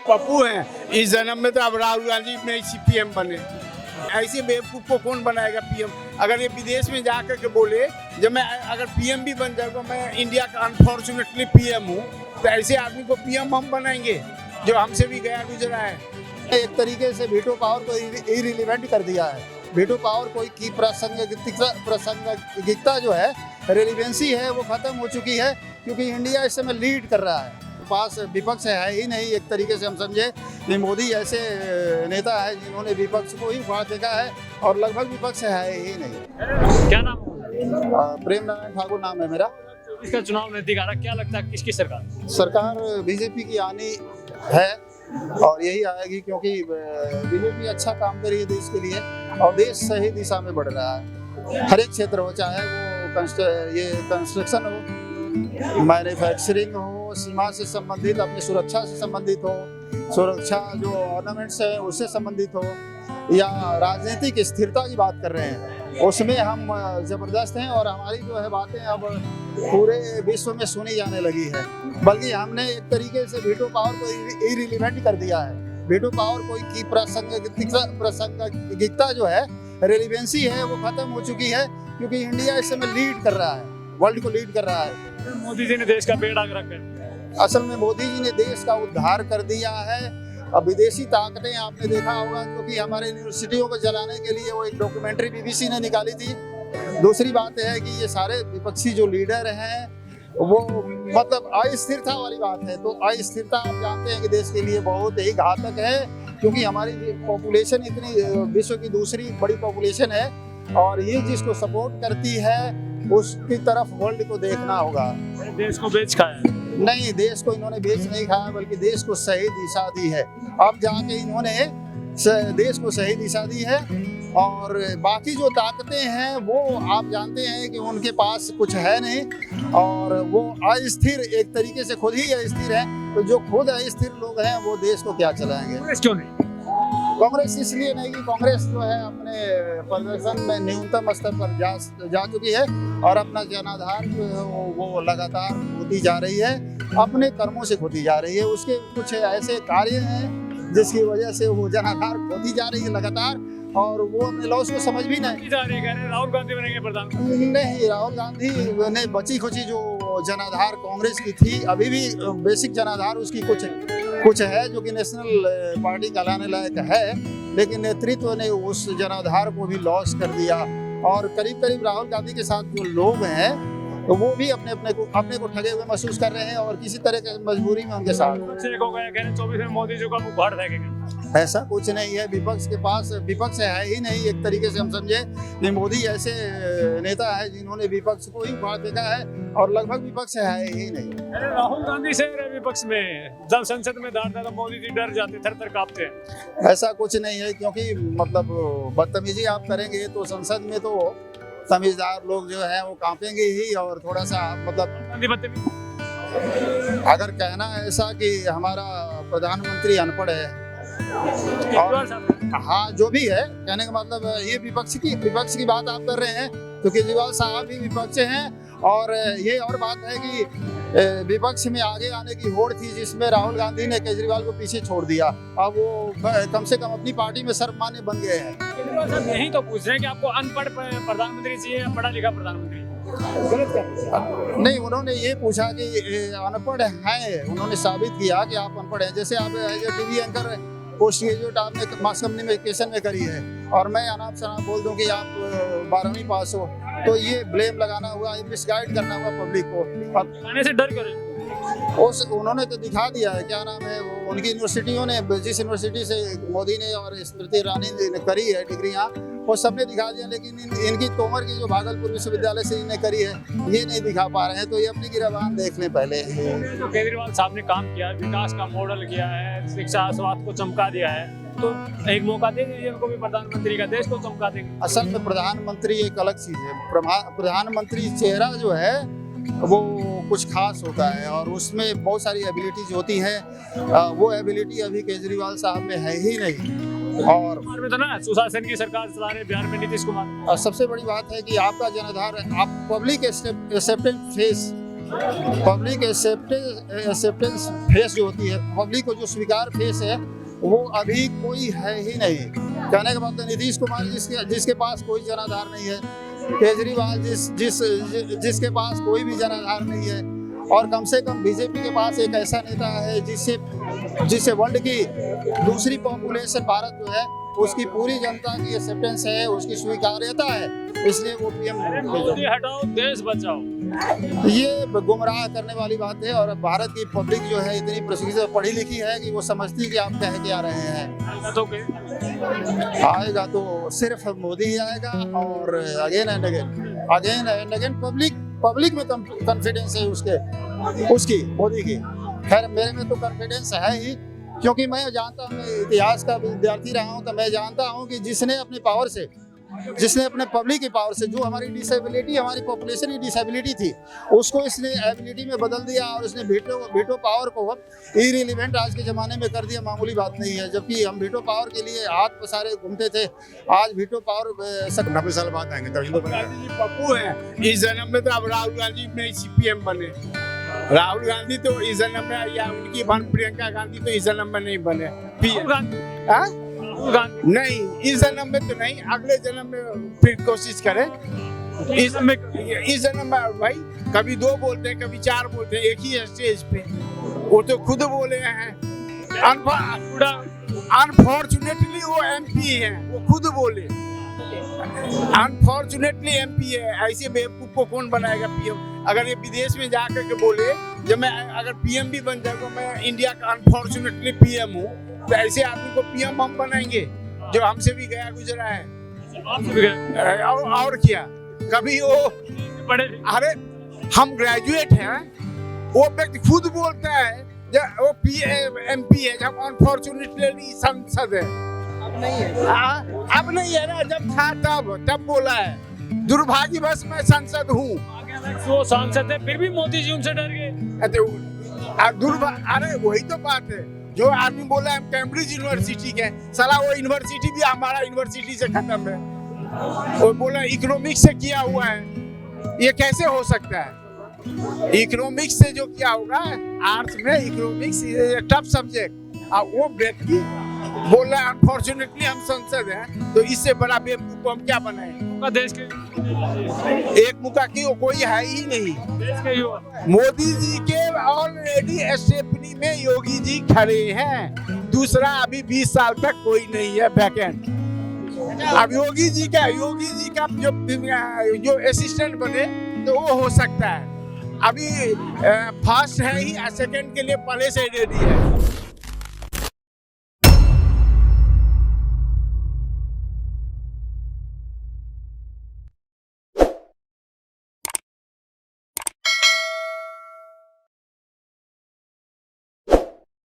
पप्पू हैं, इस जन्म में तो अब राहुल गांधी में इसी पीएम बने। ऐसे बेवकूफ को कौन बनाएगा पीएम? अगर ये विदेश में जाकर के बोले जब मैं अगर पीएम भी बन जाऊंगा, मैं इंडिया का अनफॉर्चुनेटली पीएम हूँ, तो ऐसे आदमी को पीएम हम बनाएंगे जो हमसे भी गया गुजरा है। एक तरीके से वीटो पावर को इरिलीवेंट कर दिया है। वीटो पावर कोई की प्रासंगिकता जो है, रेलिवेंसी है, वो खत्म हो चुकी है, क्योंकि इंडिया इस समय लीड कर रहा है। पास विपक्ष है ही नहीं। एक तरीके से हम समझे कि मोदी ऐसे नेता है जिन्होंने विपक्ष को ही उखाड़ फेंका है, और लगभग विपक्ष है ही नहीं। क्या नाम? प्रेम नारायण ठाकुर नाम है मेरा। इसका चुनाव नजदीक आ रहा, क्या लगता है किसकी सरकार? सरकार बीजेपी की आनी है और यही आएगी, क्योंकि बीजेपी अच्छा काम कर रही है देश के लिए, और देश सही दिशा में बढ़ रहा है। हर एक क्षेत्र हो, चाहे वो कंस्ट्रक्शन हो, मैन्युफैक्चरिंग हो, सीमा से संबंधित, अपनी सुरक्षा से संबंधित हो, सुरक्षा जो ऑर्नामेंट्स है उससे संबंधित हो, या राजनीतिक स्थिरता की बात कर रहे हैं, उसमें हम जबरदस्त हैं। और हमारी जो है बातें अब पूरे विश्व में सुनी जाने लगी है। बल्कि हमने एक तरीके से वीटो पावर को इरिलीवेंट कर दिया है। वीटो पावर कोई की प्रासंगिकता जो है, रेलिवेंसी है, वो खत्म हो चुकी है, क्योंकि इंडिया इस समय लीड कर रहा है, वर्ल्ड को लीड कर रहा है। मोदी जी ने देश का बेड़ा गर्क है। असल में मोदी जी ने देश का उद्धार कर दिया है। अब विदेशी ताकतें आपने देखा होगा, क्योंकि हमारे यूनिवर्सिटियों को जलाने के लिए वो एक डॉक्यूमेंट्री बीबीसी ने निकाली थी। दूसरी बात है कि ये सारे विपक्षी जो लीडर हैं, वो मतलब अस्थिरता वाली बात है। तो अस्थिरता आप जानते हैं कि देश के लिए बहुत ही घातक है, क्योंकि हमारी पॉपुलेशन इतनी विश्व की दूसरी बड़ी पॉपुलेशन है, और ये जिसको सपोर्ट करती है उसकी तरफ वर्ल्ड को देखना होगा। देश को बेच खाया है। नहीं, देश को इन्होंने बेच नहीं खाया, बल्कि देश को सही दिशा दी है। अब जाके इन्होंने देश को सही दिशा दी है, और बाकी जो ताकतें हैं वो आप जानते हैं कि उनके पास कुछ है नहीं, और वो अस्थिर, एक तरीके से खुद ही अस्थिर है। तो जो खुद अस्थिर लोग हैं वो देश को क्या चलाएंगे? क्यों नहीं? कांग्रेस इसलिए नहीं कि कांग्रेस जो है अपने प्रदर्शन में न्यूनतम स्तर पर जा चुकी है, और अपना जनाधार जो है वो लगातार खोती जा रही है, अपने कर्मों से खोती जा रही है। उसके कुछ ऐसे कार्य हैं जिसकी वजह से वो जनाधार खोती जा रही है लगातार, और वो अपने लॉस को समझ भी नहीं। राहुल गांधी बनेंगे प्रधानमंत्री? नहीं, राहुल गांधी ने बची खुची जो जनाधार कांग्रेस की थी, अभी भी बेसिक जनाधार उसकी कुछ है जो कि नेशनल पार्टी कहलाने लायक है, लेकिन नेतृत्व ने उस जनाधार को भी लॉस कर दिया। और करीब करीब राहुल गांधी के साथ जो लोग हैं, तो वो भी अपने को ठगे हुए महसूस कर रहे हैं, और किसी तरह की मजबूरी में उनके साथ। 24 में मोदी जी को उखाड़ फेंकेंगे। ऐसा कुछ नहीं है। विपक्ष के पास विपक्ष है ही नहीं। एक तरीके से हम समझे कि मोदी ऐसे नेता है जिन्होंने विपक्ष को ही उखाड़ फेंका है, और लगभग विपक्ष है ही नहीं। अरे राहुल गांधी से विपक्ष में जब संसद में दांड़ता तो मोदी जी डर जाते, थर-थर कांपते हैं। ऐसा कुछ नहीं है, क्योंकि मतलब बदतमीजी आप करेंगे तो संसद में तो समझदार लोग जो है वो कांपेंगे ही, और थोड़ा सा मतलब अगर कहना ऐसा कि हमारा प्रधानमंत्री अनपढ़ है, और हाँ जो भी है, कहने का मतलब ये विपक्ष की बात आप कर रहे हैं, तो केजरीवाल साहब भी विपक्ष हैं। और ये और बात है कि विपक्ष में आगे आने की होड़ थी, जिसमें राहुल गांधी ने केजरीवाल को पीछे छोड़ दिया। अब वो कम से कम अपनी पार्टी में सर्वमान्य बन गए हैं। केजरीवाल साहब यही तो पूछ रहे हैं कि आपको अनपढ़ प्रधानमंत्री चाहिए या पढ़ा लिखा प्रधानमंत्री? नहीं, उन्होंने ये पूछा कि अनपढ़ हैं, उन्होंने साबित किया कि आप अनपढ़ हैं। जैसे आप as a TV anchor post graduate आपने मास कम्युनिकेशन में करी है, और मैं अनाप शनाप बोल दूं कि आप 12वीं पास हो, तो ये ब्लेम लगाना हुआ, मिसगाइड करना हुआ पब्लिक को। और से डर करें उन्होंने तो दिखा दिया है, क्या नाम है वो, उनकी यूनिवर्सिटियों ने, जिस यूनिवर्सिटी से मोदी ने और स्मृति ईरानी ने करी है डिग्रियां, वो सबने दिखा दिया, लेकिन इनकी तोमर की जो भागलपुर विश्वविद्यालय से इन्हें करी है, ये नहीं दिखा पा रहे हैं। तो ये अपनी गिरबान देख लें पहले। जो केजरीवाल साहब ने काम किया, विकास का मॉडल किया है, शिक्षा स्वास्थ्य को चमका दिया है, तो एक मौका दे दीजिए उनको भी प्रधानमंत्री का, देश को चमका देंगे। असल में प्रधानमंत्री एक अलग चीज है। प्रधानमंत्री चेहरा जो है वो कुछ खास होता है, और उसमें बहुत सारी एबिलिटीज होती हैं। वो एबिलिटी अभी केजरीवाल साहब में है ही नहीं। और में तो ना सुशासन की सरकार चला रहे बिहार में नीतीश कुमार। सबसे बड़ी बात है कि आपका जनाधार, आप public acceptance face public acceptance face जो होती है, पब्लिक को जो स्वीकार फेस है, वो अभी कोई है ही नहीं। कहने का मतलब नीतीश कुमार जिसके पास कोई जनाधार नहीं है, केजरीवाल जिसके पास कोई भी जनाधार नहीं है, और कम से कम बीजेपी के पास एक ऐसा नेता है जिससे वर्ल्ड की दूसरी पॉपुलेशन भारत जो है उसकी पूरी जनता की एक्सेप्टेंस है, उसकी स्वीकार्यता है, इसलिए वो पीएम। मोदी हटाओ देश बचाओ, ये गुमराह करने वाली बात है। और भारत की पब्लिक जो है इतनी प्रशिक्षित पढ़ी लिखी है कि वो समझती है कि आप कह के आ रहे हैं। तो आएगा तो सिर्फ मोदी ही आएगा, और अगेन एंड अगेन पब्लिक में कॉन्फिडेंस है उसकी मोदी की। खैर मेरे में तो कॉन्फिडेंस है ही, क्योंकि मैं जानता हूँ, मैं इतिहास का विद्यार्थी रहा हूँ, तो मैं जानता हूँ कि जिसने अपने पब्लिक की पावर से, जो हमारी पॉपुलेशन की डिसेबिलिटी थी, उसको इसने एबिलिटी में बदल दिया, और इसने वीटो पावर को इरिलेवेंट आज के ज़माने में कर दिया। मामूली बात नहीं है, जबकि हम वीटो पावर के लिए हाथ पसारे घूमते थे, आज वीटो पावर 90 साल बाद आएंगे तभी तो गांधी जी पप्पू है, इस जन्म में तो अब राहुल गांधी नहीं सीपीएम बने। राहुल गांधी तो इस जन्म में, या उनकी बहन प्रियंका गांधी तो इस जन्म में नहीं बने। नहीं, इस जन्म में तो नहीं, अगले जन्म में फिर कोशिश करें। इस जन्म में भाई कभी 2 बोलते हैं, कभी 4 बोलते हैं, एक ही स्टेज पे। वो तो खुद बोले हैं, अनफॉर्चुनेटली वो एमपी हैं, वो खुद बोले अनफॉर्चुनेटली एमपी है। ऐसे बेवकूफ को कौन बनाएगा पीएम? अगर ये विदेश में जाकर के बोले जब मैं अगर पीएम भी बन जाऊंगा, मैं इंडिया का अनफॉर्चुनेटली पीएम हूँ, तो ऐसे आदमी को पीएम हम बनाएंगे जो हमसे भी गया गुजरा है। और क्या, कभी वो अरे हम ग्रेजुएट हैं, वो व्यक्ति खुद बोलता है जब वो एमपी है, जब अनफॉर्चुनेटली संसद है। अब नहीं है ना, जब था तब बोला है। दुर्भाग्यवश मैं संसद हूँ। वो सांसद है, फिर भी मोदी जी उनसे डर गए। अरे वही तो बात है, जो आदमी बोला हम कैम्ब्रिज यूनिवर्सिटी के, साला वो यूनिवर्सिटी भी हमारा यूनिवर्सिटी से खत्म है। वो बोला इकोनॉमिक्स से किया हुआ है, ये कैसे हो सकता है? इकोनॉमिक्स से जो किया होगा, आर्ट्स में इकोनॉमिक्स टफ सब्जेक्ट, और वो व्यक्ति बोल रहा है अनफॉर्चुनेटली हम संसद हैं, तो इससे बड़ा बेवकूफ हम क्या बनाए? देश के एक मुका की वो कोई है ही नहीं। देश के मोदी जी के ऑलरेडी स्टेपनी में योगी जी खड़े हैं, दूसरा अभी 20 साल तक कोई नहीं है वैकेंट। अब योगी जी का जो असिस्टेंट बने तो वो हो सकता है। अभी फर्स्ट है ही, सेकंड के लिए पहले से रेडी है।